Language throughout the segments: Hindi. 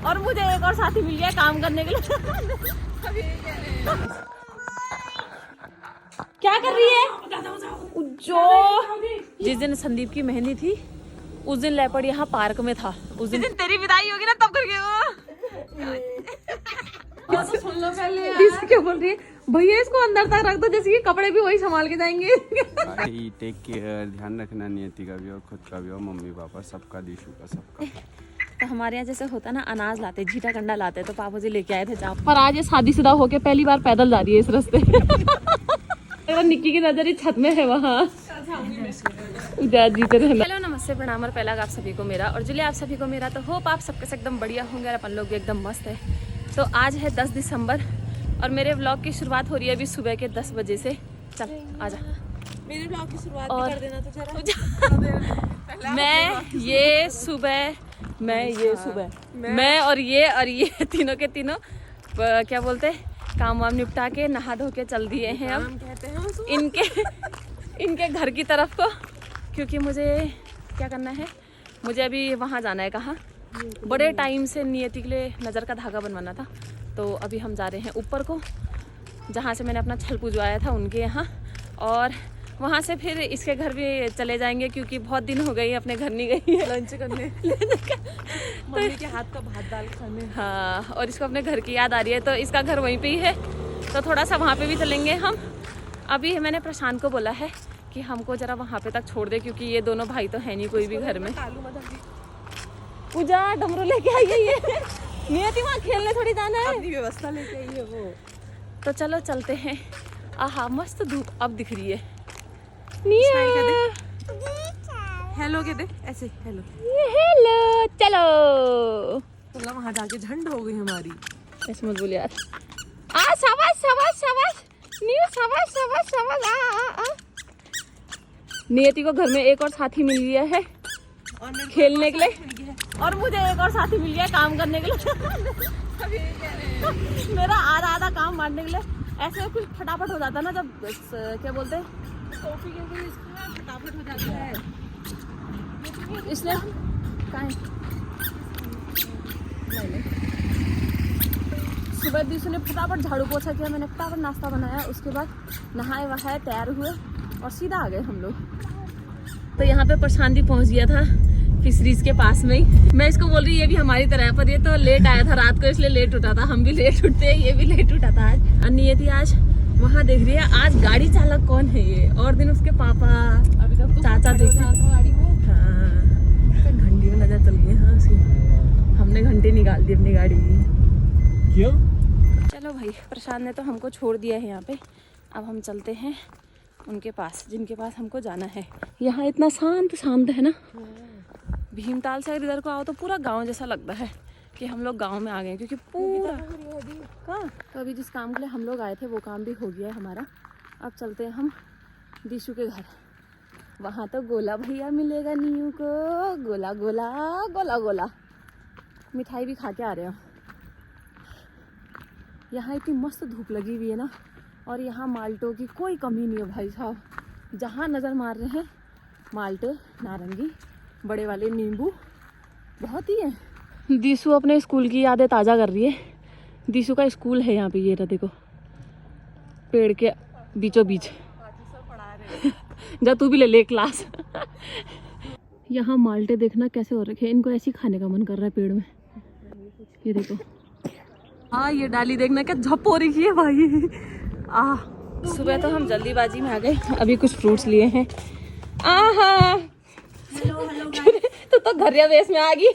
और मुझे एक और साथी मिल गया काम करने के लिए। क्या कर रही है? जो जिस दिन संदीप की मेहंदी थी उस दिन लेपर्ड यहाँ पार्क में था। उस दिन तेरी विदाई होगी ना तब करके वो तो सुन लो पहले। क्या बोल रही है भैया, इसको अंदर तक रख दो जैसे कि कपड़े भी वही संभाल के जाएंगे। टेक केयर, ध्यान रखना नियति का भी और खुद का भी और मम्मी पापा सबका, दिशु का सबका। तो हमारे यहाँ जैसे होता ना, अनाज लाते, झीटा कंडा लाते, तो पापा जी लेके आए थे चाप। पर आज ये शादीशुदा होके पहली बार पैदल जा रही है इस रास्ते। निक्की की नजर ही छत में है वहाँ। हेलो नमस्ते प्रणाम और पहला आप सभी को मेरा और जुलिया आप सभी को मेरा। तो होप आप सबके से एकदम बढ़िया होंगे और अपन लोग भी एकदम मस्त है। तो आज है 10 दिसंबर और मेरे व्लॉग की शुरुआत हो रही है अभी सुबह के 10 बजे से। चल आजा मेरे ब्लॉग की शुरुआत भी कर देना तो जरा। मैं और ये तीनों के तीनों क्या बोलते काम वाम निपटा के नहा धो के चल दिए हैं अब कहते हैं इनके घर की तरफ को, क्योंकि मुझे क्या करना है, मुझे अभी वहाँ जाना है। कहाँ? बड़े टाइम से नियति के लिए नज़र का धागा बनवाना था, तो अभी हम जा रहे हैं ऊपर को, जहाँ से मैंने अपना छल पूजवाया था उनके यहाँ, और वहाँ से फिर इसके घर भी चले जाएंगे क्योंकि बहुत दिन हो गई अपने घर नहीं गई है लंच करने। मम्मी के हाथ का भात दाल खाने। हाँ, और इसको अपने घर की याद आ रही है, तो इसका घर वहीं पे ही है, तो थोड़ा सा वहाँ पे भी चलेंगे हम। अभी मैंने प्रशांत को बोला है कि हमको जरा वहाँ पे तक छोड़ दे, क्योंकि ये दोनों भाई तो है नहीं कोई भी घर में। पूजा डमरू लेके आई है ये। नियति वहाँ खेलने थोड़ी जाना है, अपनी व्यवस्था लेके आई है वो। तो चलो चलते हैं। आहा मस्त धूप अब दिख रही है। हेलो के दे ऐसे हेलो चलो चलो वहाँ जाके झंड हो गई हमारी। ऐसे मत बोल यार। शाबाश न्यू शाबाश आ। नियति को घर में एक और साथी मिल गया है और खेलने के लिए, और मुझे एक और साथी मिल गया काम करने के लिए। मेरा आधा काम बांटने के लिए। ऐसे कुछ फटाफट हो जाता ना, जब क्या बोलते हैं कॉफी के फटाफट हो जाता है, इसलिए सुबह दिशु ने फटाफट झाड़ू पोछा किया, मैंने फटाफट नाश्ता बनाया, उसके बाद नहाए वहाए तैयार हुए और सीधा आ गए हम लोग। तो यहाँ पे प्रशांत भी पहुँच गया था फिशरीज के पास में ही। मैं इसको बोल रही ये भी हमारी तरह है, पर ये तो लेट आया था रात को, इसलिए लेट उठा था। हम भी लेट उठते हैं, ये भी लेट उठा था आज। नियति आज वहाँ देख रही है आज गाड़ी चालक कौन है ये, और दिन उसके पापा अभी तक चाचा देख गाड़ी में। हाँ घंटी में नजर चल गई। हाँ उसकी हमने घंटी निकाल दी अपनी गाड़ी की। क्यों? चलो भाई, प्रशांत ने तो हमको छोड़ दिया है यहाँ पे, अब हम चलते हैं उनके पास जिनके पास हमको जाना है। यहाँ इतना शांत है ना, भीमताल से अगर इधर को आओ तो पूरा गांव जैसा लगता है कि हम लोग गांव में आ गए, क्योंकि पूरा कहाँ। तो अभी जिस काम के लिए हम लोग आए थे वो काम भी हो गया है हमारा। अब चलते हैं हम दिशु के घर। वहाँ तो गोला भैया मिलेगा नीयू को, गोला गोला गोला गोला मिठाई भी खा के आ रहे हो। यहाँ इतनी मस्त धूप लगी हुई है ना, और यहाँ माल्टों की कोई कमी नहीं है भाई साहब। जहाँ नज़र मार रहे हैं माल्टे, नारंगी, बड़े वाले नींबू बहुत ही है। दिशु अपने स्कूल की यादें ताज़ा कर रही है। दिशु का स्कूल है यहाँ पे, ये रहा देखो पेड़ के बीचों बीच। जा तू भी ले ले क्लास। यहाँ माल्टे देखना कैसे हो रखे हैं, इनको ऐसे खाने का मन कर रहा है पेड़ में। ये देखो हाँ, ये डाली देखना क्या झप हो रही है भाई। सुबह तो हम जल्दीबाजी में आ गए, अभी कुछ फ्रूट्स लिए हैं। आहा तो घरिया वेश में आ गई।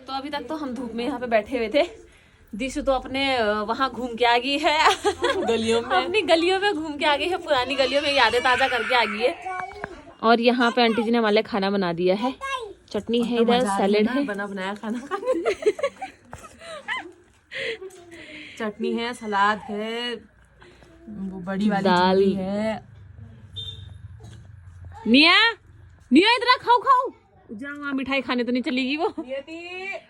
तो अभी तक तो हम धूप में यहाँ पे बैठे हुए थे। दिशु तो अपने वहाँ घूम के आ गई है गलियों में, अपनी गलियों में घूम के आ गई है, पुरानी गलियों में यादें ताजा करके आ गई है। और यहाँ पे आंटी जी ने हमारे खाना बना दिया है, चटनी है इधर, सैलेड है, बना बनाया खाना खाने। चटनी है, सलाद है, वो बड़ी वाली दाल है। निया इधर खाओ जा वहाँ मिठाई खाने तो नहीं चलेगी वो।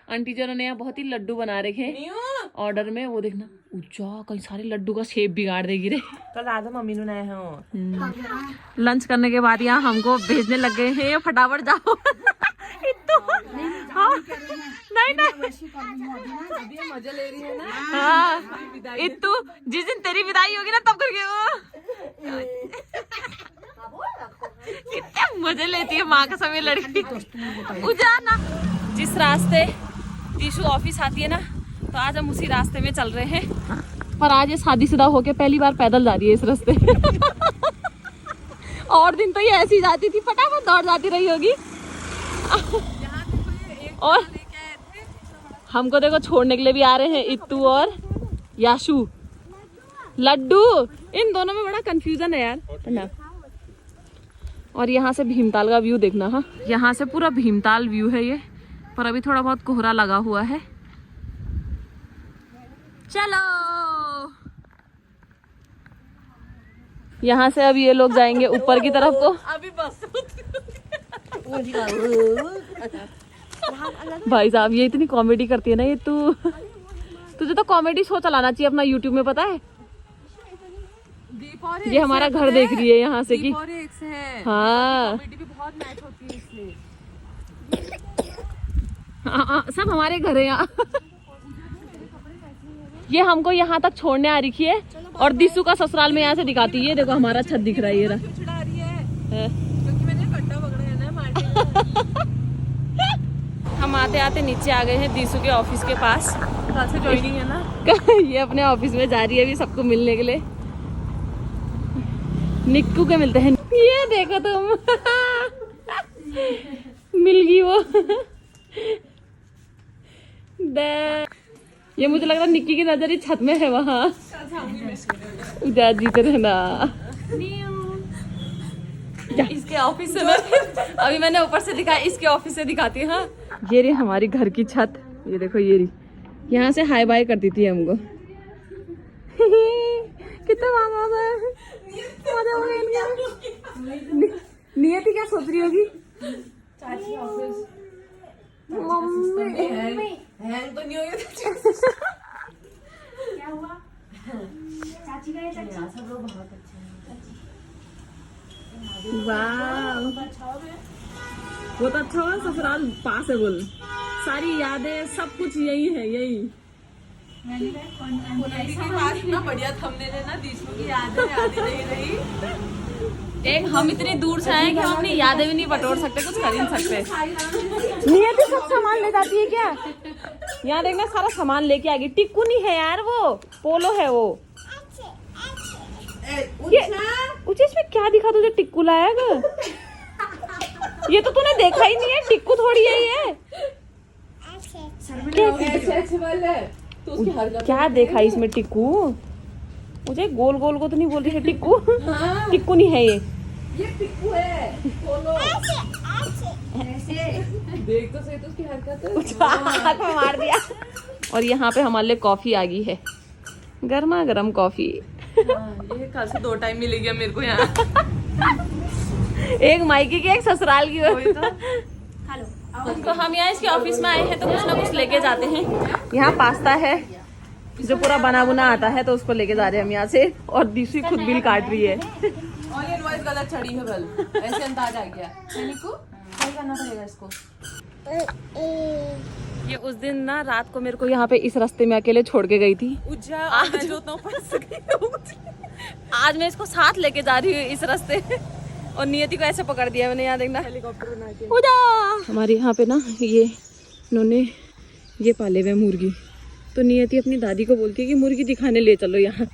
आंटी जी ने यहाँ बहुत ही लड्डू बना रखे हैं ऑर्डर में, वो देखना उज्जा कई सारे लड्डू का शेप बिगाड़ देगी रे। कल रात मम्मी ने नए हो। लंच करने के बाद यहाँ हमको भेजने लग गए हैं, फटाफट जाओ। इत्तू हाँ नहीं अभी मजा ले रही है ना। हाँ इत्तू जिस दिन तेरी विदाई होगी ना तब करके वो कितने मजे लेती है माँ का समय लड़की। उजाना जिस रास्ते दिशु ऑफिस आती है ना, तो आज हम उसी रास्ते में चल रहे हैं। पर आज ये शादीशुदा होके पहली बार पैदल जा रही है इस रास्ते। और दिन तो ये ऐसी जाती थी, फटाफट दौड़ जाती रही होगी। और हमको देखो छोड़ने के लिए भी आ रहे हैं इत्तू और याशु। लड्डू इन दोनों में बड़ा कंफ्यूजन है यार। और यहाँ से भीमताल का व्यू देखना। हाँ यहाँ से पूरा भीमताल व्यू है ये, पर अभी थोड़ा बहुत कोहरा लगा हुआ है। चलो यहाँ से अब ये लोग जाएंगे ऊपर की तरफ को। अभी बस भाई साहब ये इतनी कॉमेडी करती है ना ये, तू तुझे तो कॉमेडी शो चलाना चाहिए अपना यूट्यूब में, पता है। ये हमारा घर देख रही है यहाँ से कि हाँ हाँ सब हमारे घर है यहाँ। ये हमको यहाँ तक छोड़ने आ रखी है और दिशु का ससुराल में यहाँ से दिखाती है। देखो हमारा छत दिख रहा है ये रहा। हम आते आते नीचे आ गए हैं दिशु के ऑफिस के पास। से ज्वाइनिंग है ना। ये अपने ऑफिस में जा रही है अभी सबको मिलने के लिए। निक्कू के मिलते हैं। ये देखो तुम मिल गई वो। ये मुझे लग रहा है निक्की की नजर ही छत में है वहाँ। उजा जीते रहना। इसके ऑफिस से मैं अभी मैंने ऊपर से दिखाया, इसके ऑफिस से दिखाती है। हाँ ये रही हमारी घर की छत। ये देखो ये रही, यहाँ से हाय बाय करती थी हमको। कितना मामा है। नियति क्या सोच रही होगी? मम्मी हैंग तो नहीं हो गया? क्या हुआ? चाची का सब लोग बहुत अच्छे हैं। वाह बहुत अच्छा हुआ। ससुराल पास है बोल, सारी यादें सब कुछ यही है। यही इतना बढ़िया थंबनेल है ना, दिशु की यादें नहीं रही। एक हम इतनी दूर से आए कि हम अपनी यादें भी नहीं बटोर सकते, कुछ कर ही नहीं सकते। नियति सब सामान ले जाती है क्या? यहाँ देखना सारा सामान लेके आ गई। टिक्कू नहीं है यार, वो पोलो है वो। ये इसमें क्या दिखा तुझे? टिक्कू लाया गा? ये तो तूने देखा ही नहीं है, टिक्कू थोड़ी है ये। क्या देखा इसमें टिक्कू? मुझे गोल गोल को तो नहीं बोल रही है टिक्कू। हाँ। टिक्कू नहीं है ये टिक्कू है। ऐसे देख तो सही तो उसकी हरकत हाथ में मार दिया। और यहाँ पे हमारे लिए कॉफी आ गई है, गर्मा गर्म कॉफी। ये कल से 2 टाइम मिलेगी मेरे को यहाँ। एक मायके की एक ससुराल की। तो हम यहाँ इसके ऑफिस में आए हैं तो कुछ ना कुछ लेके जाते हैं। यहाँ पास्ता है जो पूरा बना बुना आता है, तो उसको लेके जा रहे हैं हम यहाँ से। और दिशु खुद बिल काट रही है। और ये इनवॉइस गलत चढ़ी है बल, ऐसे अंदाज आ गया। को क्या करना पड़ेगा इसको? ये उस दिन ना रात को मेरे को यहाँ पे इस रास्ते में अकेले छोड़ के गई थी। आज मैं इसको साथ लेके जा रही हूँ इस रास्ते। और नियति को ऐसे पकड़ दिया मैंने। यहाँ देखना हेलीकॉप्टर बना के। हमारे यहाँ पे ना ये इन्होंने ये पाले हुए मुर्गी, तो नियति अपनी दादी को बोलती है कि मुर्गी दिखाने ले चलो यहाँ।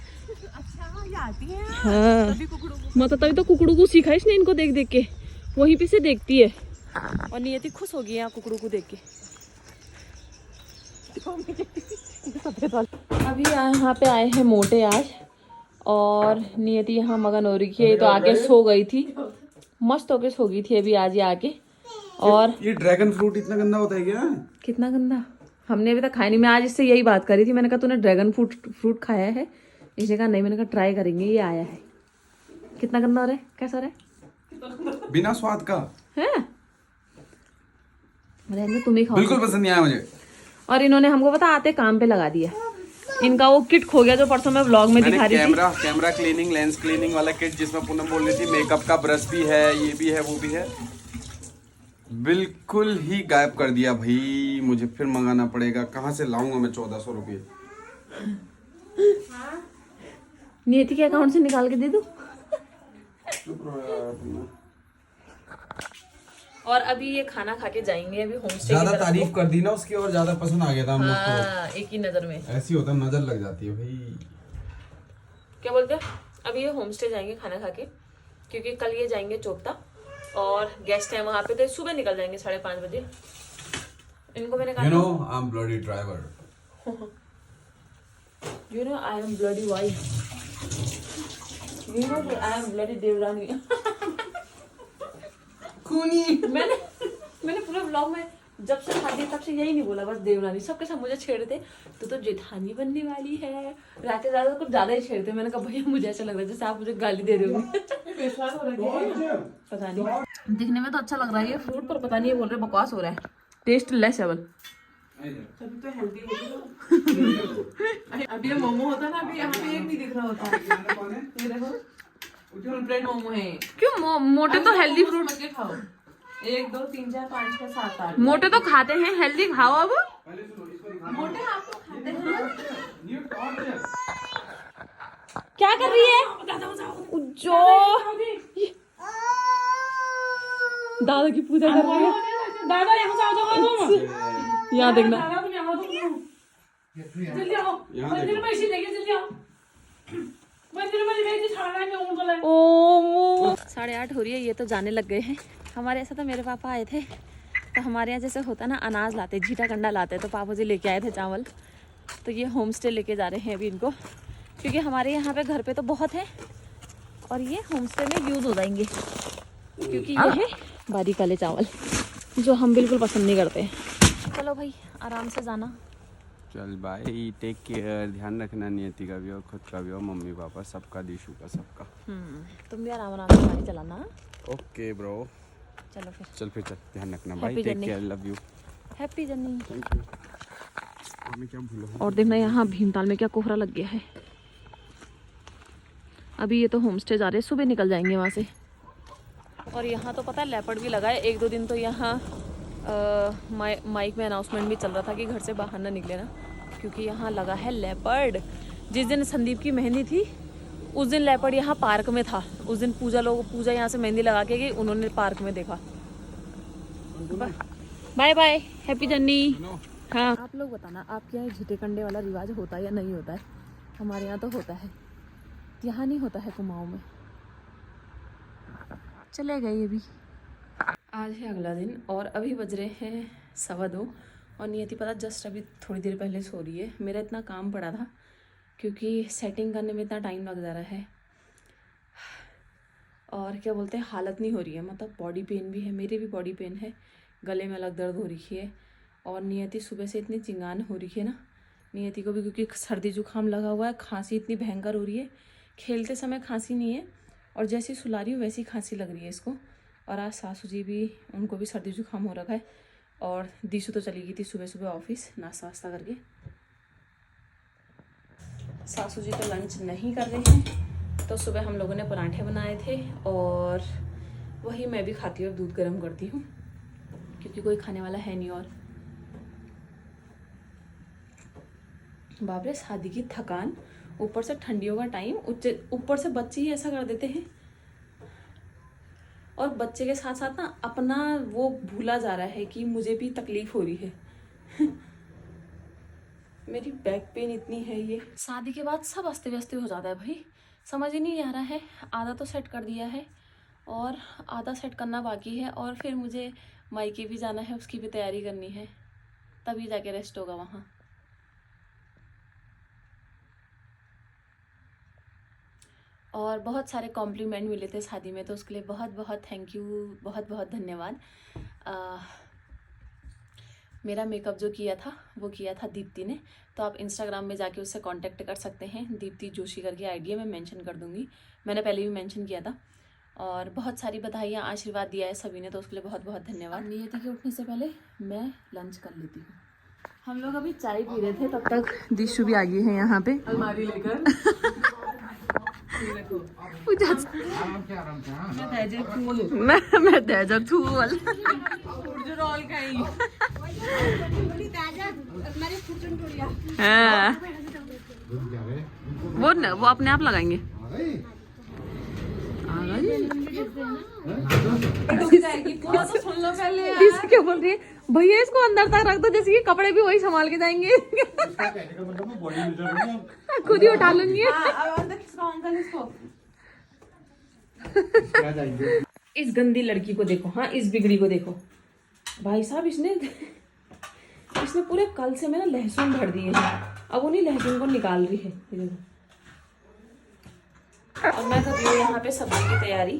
हाँ मतलब तभी तो कुकड़ू को सीखा इसने इनको देख देख के, वहीं पे से देखती है। और नियति खुश होगी यहाँ कुकड़ू को देख के। अभी यहाँ पे आए हैं मोटे आज, और नियति यहाँ मगन हो रही है। तो आगे सो गई थी, मस्त होके सो गई थी अभी आज ये आके। और ये ड्रैगन फ्रूट इतना गंदा होता है क्या? कितना गंदा? हमने अभी तक खाया नहीं। मैं आज इससे यही बात करी थी, मैंने कहा तूने ड्रैगन फ्रूट खाया है? इसने कहा नहीं। मैंने कहा ट्राई करेंगे, ये आया है। कितना गंदा हो रहा है? कैसा हो रहा है? बिना स्वाद का है? रहने तुम ही खाओ। बिल्कुल पसंद नहीं आया मुझे। और इन्होंने हमको पता आते काम पे लगा दिया। इनका वो किट खो गया जो परसों मैं व्लॉग में दिखा रही थी। कैमरा क्लीनिंग, लेंस क्लीनिंग वाला किट जिसमें पूनम बोल रही थी मेकअप का ब्रश भी है, ये भी है, वो भी है, बिल्कुल ही गायब कर दिया भाई। मुझे फिर मंगाना पड़ेगा। कहाँ से लाऊंगा मैं 1400 रुपये? नियति के अकाउंट से निकाल के दे दूं? और अभी ये खाना खा के जाएंगे अभी होम स्टे। ज्यादा तारीफ कर दी ना उसकी और ज्यादा पसंद आ गया था हम लोग को। हाँ, एक ही नजर में ऐसी होता नजर लग जाती है भाई। क्या बोलते हैं? अभी ये होम स्टे जाएंगे खाना खा के, क्योंकि कल ये जाएंगे चोपता और गेस्ट हैं वहां पे, तो सुबह निकल जाएंगे 5:30 बजे। इनको मैंने कहा, You know, I'm bloody driver. You know I am bloody wife. You know I am bloody देवरानी। मैंने पूरे व्लॉग में जब से खाती तब से यही नहीं बोला, बस देवरानी। सबके साथ मुझे छेड़ते तो जेठानी बनने वाली है, रात ज्यादा कुछ ज्यादा ही छेड़ते। मैंने कहा भैया मुझे ऐसा लग रहा है जैसे आप मुझे गाली दे रहे हो। पता नहीं, दिखने में तो अच्छा लग रहा है ये फ्रूट, पर पता नहीं ये बोल रहे बकवास हो रहा है। टेस्ट लेस है बल। तभी तो हेल्दी होता। अभी ये मोमो होता ना, अभी यहाँ पे एक नहीं दिख रहा होता। ये देखो फुल प्लेट मोमो है। क्यों मोटे तो हेल्दी फ्रूट के खाओ। 1 2 3 4 5 6 7 8। मोटे तो खाते हैं, हेल्दी खाओ। अब मोटे आप तो खाते हैं। क्या कर रही है? जो दादा की पूजा कर रही है। दादा यहाँ से आओ, यहाँ देखना। जल्दी आओ, मंदिर में इसी लेके जल्दी आओ। मंदिर में लेके छाना है मैं बोला। ओम 8:30 हो रही है, ये तो जाने लग गए हैं। हमारे ऐसा तो मेरे पापा आए थे तो हमारे यहाँ जैसे होता ना, अनाज लाते, झीटा कंडा लाते, तो पापा जी लेके आए थे चावल। तो ये होम स्टे लेके जा रहे हैं अभी इनको, क्योंकि हमारे यहाँ पे घर पे तो बहुत है और ये होम स्टे में यूज़ हो जाएंगे, क्योंकि ये है बारीक वाले चावल जो हम बिल्कुल पसंद नहीं करते। चलो भाई आराम से जाना। चल बाय, टेक केयर, ध्यान रखना नियति का भी और खुद का भी और मम्मी पापा सबका, दिशु का, सबका। तुम भी आराम आराम से गाड़ी चलाना। ओके ब्रो, चलो फिर चल ध्यान रखना। Bye, Happy take journey. Care, love you. Happy journey. Thank you. मैं क्या भूला? और देखना यहाँ भीमताल में क्या कोहरा लग गया है। अभी ये तो होम स्टे जा रहे हैं, सुबह निकल जाएंगे वहाँ से। और यहाँ तो पता है लेपर्ड भी लगा है। 1-2 दिन तो यहाँ माइक में अनाउंसमेंट भी चल रहा था कि घर से बाहर ना निकले ना, क्योंकि यहाँ लगा है लेपर्ड। जिस दिन संदीप की मेहंदी थी उस दिन लेपर्ड यहाँ पार्क में था। उस दिन पूजा यहाँ से मेहंदी लगा के गई, उन्होंने पार्क में देखा। Bye bye, happy journey. हाँ, आप लोग बताना आपके यहाँ झीटे कंडे वाला रिवाज होता है या नहीं होता है? हमारे यहाँ तो होता है, यहाँ नहीं होता है कुमाऊँ में। चले गए ये भी। आज है अगला दिन और अभी बज रहे हैं 2:15 और नियति पता जस्ट अभी थोड़ी देर पहले सो रही है। मेरा इतना काम पड़ा था क्योंकि सेटिंग करने में इतना टाइम लग जा रहा है और क्या बोलते हैं, हालत नहीं हो रही है। मतलब बॉडी पेन भी है, मेरी भी बॉडी पेन है, गले में अलग दर्द हो रही है। और नियति सुबह से इतनी चिंगान हो रही है ना, नियति को भी क्योंकि सर्दी जुकाम लगा हुआ है, खांसी इतनी भयंकर हो रही है। खेलते समय खांसी नहीं है और जैसी सुला रही हूँ वैसी खांसी लग रही है इसको। और आज सासू जी भी, उनको भी सर्दी जुकाम हो रखा है। और दिशु तो चली गई थी सुबह सुबह ऑफिस नाश्ता वास्ता करके। सासू जी तो लंच नहीं कर रहे हैं, तो सुबह हम लोगों ने पराठे बनाए थे और वही मैं भी खाती हूँ, दूध गर्म करती हूँ क्योंकि कोई खाने वाला है नहीं। और बाप रे, शादी की थकान, ऊपर से ठंडियों का टाइम, ऊपर से बच्चे ही ऐसा कर देते हैं। और बच्चे के साथ साथ ना अपना वो भूला जा रहा है कि मुझे भी तकलीफ हो रही है। मेरी बैक पेन इतनी है। ये शादी के बाद सब अस्त व्यस्त हो जाता है भाई, समझ ही नहीं आ रहा है। आधा तो सेट कर दिया है और आधा सेट करना बाकी है। और फिर मुझे मायके भी जाना है, उसकी भी तैयारी करनी है, तभी जाके रेस्ट होगा वहाँ। और बहुत सारे कॉम्प्लीमेंट मिले थे शादी में, तो उसके लिए बहुत बहुत थैंक यू, बहुत बहुत धन्यवाद। मेरा मेकअप जो किया था वो किया था दीप्ति ने, तो आप इंस्टाग्राम में जाके उससे कांटेक्ट कर सकते हैं। दीप्ति जोशी करके आईडी है, मैं मेंशन कर दूंगी, मैंने पहले भी मेंशन किया था। और बहुत सारी बधाइयाँ, आशीर्वाद दिया है सभी ने, तो उसके लिए बहुत बहुत धन्यवाद। नियति के उठने से पहले मैं लंच कर लेती हूँ। हम लोग अभी चाय पी रहे थे, तब तक दिशु भी आ गई है यहाँ पे अलमारी लेकर। मैं दहजक थूल रोल खाई। हाँ। वो अपने आप लगाएंगे। सुन लो पहले। किसी क्या बोल रही है भैया, इसको अंदर तक रख दो, जैसे कि कपड़े भी वही संभाल के जाएंगे। खुद ही उठा लूंगी। इस गंदी लड़की को देखो, हाँ इस बिगड़ी को देखो भाई साहब, इसने पूरे कल से मेरा लहसुन भर दिए हैं, अब उन्हीं लहसुन को निकाल रही है। और मैं कर रही हूँ यहाँ पे सब्जी की तैयारी।